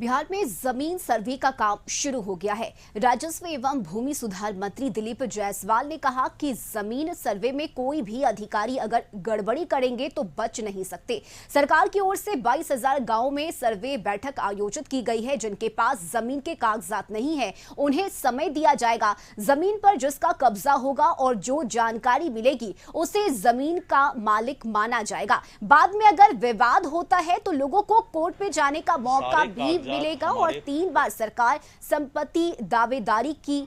बिहार में जमीन सर्वे का काम शुरू हो गया है। राजस्व एवं भूमि सुधार मंत्री दिलीप जायसवाल ने कहा कि जमीन सर्वे में कोई भी अधिकारी अगर गड़बड़ी करेंगे तो बच नहीं सकते। सरकार की ओर से 22,000 गांवों में सर्वे बैठक आयोजित की गई है। जिनके पास जमीन के कागजात नहीं है उन्हें समय दिया जाएगा। जमीन पर जिसका कब्जा होगा और जो जानकारी मिलेगी उसे जमीन का मालिक माना जाएगा। बाद में अगर विवाद होता है तो लोगों को कोर्ट में जाने का मौका भी मिलेगा और 3 बार सरकार संपत्ति दावेदारी की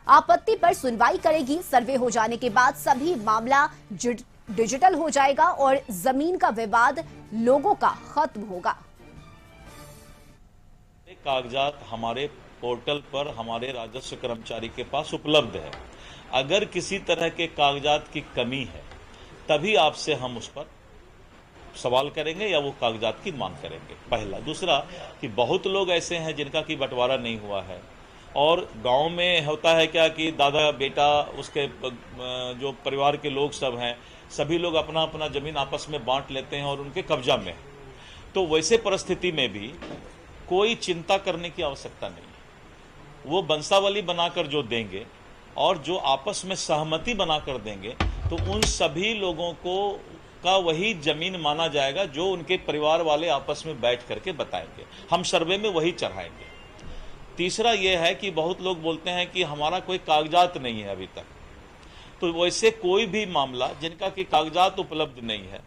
आपत्ति पर सुनवाई करेगी। सर्वे हो जाने के बाद सभी मामला डिजिटल हो जाएगा और जमीन का विवाद लोगों का खत्म होगा। कागजात हमारे पोर्टल पर हमारे राजस्व कर्मचारी के पास उपलब्ध है। अगर किसी तरह के कागजात की कमी है तभी आपसे हम उस पर सवाल करेंगे या वो कागजात की मांग करेंगे। पहला। दूसरा कि बहुत लोग ऐसे हैं जिनका कि बंटवारा नहीं हुआ है और गांव में होता है क्या कि दादा बेटा उसके जो परिवार के लोग सब हैं सभी लोग अपना अपना जमीन आपस में बांट लेते हैं और उनके कब्जा में है। तो वैसे परिस्थिति में भी कोई चिंता करने की आवश्यकता नहीं है। वो बंसावली बनाकर जो देंगे और जो आपस में सहमति बनाकर देंगे तो उन सभी लोगों को का वही जमीन माना जाएगा जो उनके परिवार वाले आपस में बैठ करके बताएंगे। हम सर्वे में वही चढ़ाएंगे। तीसरा यह है कि बहुत लोग बोलते हैं कि हमारा कोई कागजात नहीं है अभी तक, तो वैसे कोई भी मामला जिनका कि कागजात उपलब्ध नहीं है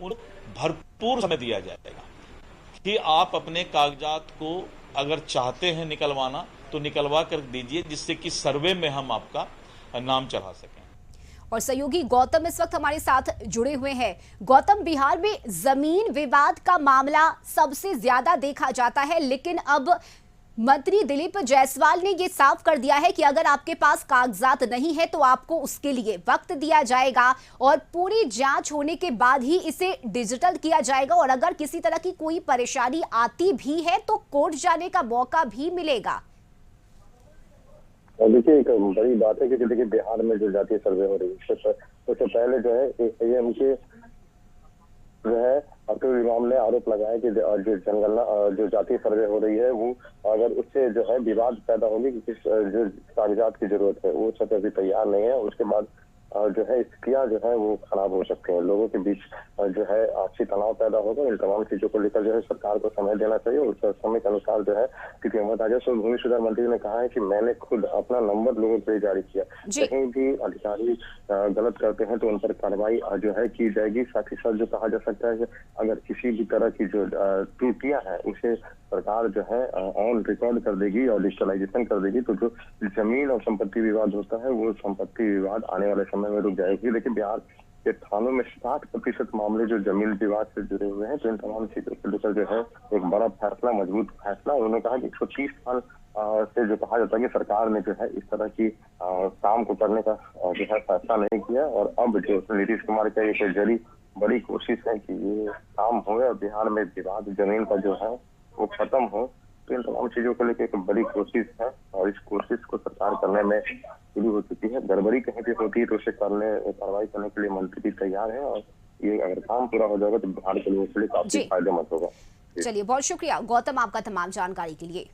उन भरपूर समय दिया जाएगा कि आप अपने कागजात को अगर चाहते हैं निकलवाना तो निकलवा कर दीजिए, जिससे कि सर्वे में हम आपका नाम चढ़ा सकें। और सहयोगी गौतम इस वक्त हमारे साथ जुड़े हुए हैं। गौतम, बिहार में जमीन विवाद का मामला सबसे ज्यादा देखा जाता है, लेकिन अब मंत्री दिलीप जायसवाल ने यह साफ कर दिया है कि अगर आपके पास कागजात नहीं है तो आपको उसके लिए वक्त दिया जाएगा और पूरी जांच होने के बाद ही इसे डिजिटल किया जाएगा और अगर किसी तरह की कोई परेशानी आती भी है तो कोर्ट जाने का मौका भी मिलेगा। देखिए, एक बड़ी बात है कि देखिए बिहार में जो जातीय सर्वे हो रही है उससे पहले जो है एएम के जो है अब्दुल इमाम ने आरोप लगाया कि जो जनगणना जो जातीय सर्वे हो रही है वो अगर उससे जो है विवाद पैदा होगी कि किस जो कागजात की जरूरत है वो सब अभी तैयार नहीं है। उसके बाद जो है स्थितियां जो है वो खराब हो सकती हैं। लोगों के बीच जो है आपसी तनाव पैदा होगा। इन तमाम चीजों को लेकर जो है सरकार को समय देना चाहिए। उस समय के अनुसार जो है, क्योंकि राजस्व और भूमि सुधार मंत्री ने कहा है कि मैंने खुद अपना नंबर लोगों के लिए जारी किया। कहीं भी अधिकारी गलत करते हैं तो उन पर कार्रवाई जो है की जाएगी। साथ ही साथ जो कहा जा सकता है कि अगर किसी भी तरह की जो त्रुटियां हैं उसे सरकार जो है ऑन रिकॉर्ड कर देगी और डिजिटलाइजेशन कर देगी, तो जो जमीन और संपत्ति विवाद होता है वो संपत्ति विवाद आने वाले समय में रुक जाएगी। लेकिन बिहार के थानों में 60% मामले जो जमीन विवाद से जुड़े हुए हैं, तो इन तमाम चीजों को लेकर जो है एक बड़ा फैसला, मजबूत फैसला। उन्होंने कहा कि 130 साल से जो कहा जाता है कि सरकार ने जो है इस तरह की काम को करने का जो है फैसला नहीं किया और अब जो नीतीश कुमार का एक जरी बड़ी कोशिश है कि ये काम हो और बिहार में विवाद जमीन का जो है वो खत्म हो। तो इन तमाम चीजों को लेकर एक बड़ी कोशिश है और इस कोशिश को सरकार करने में शुरू हो चुकी है। गड़बड़ी कहीं पे होती है तो उसे कार्रवाई करने के लिए मंत्री भी तैयार है और ये अगर काम पूरा हो जाएगा तो बिहार के लोगों के लिए काफी फायदेमंद होगा। चलिए, बहुत शुक्रिया गौतम आपका तमाम जानकारी के लिए।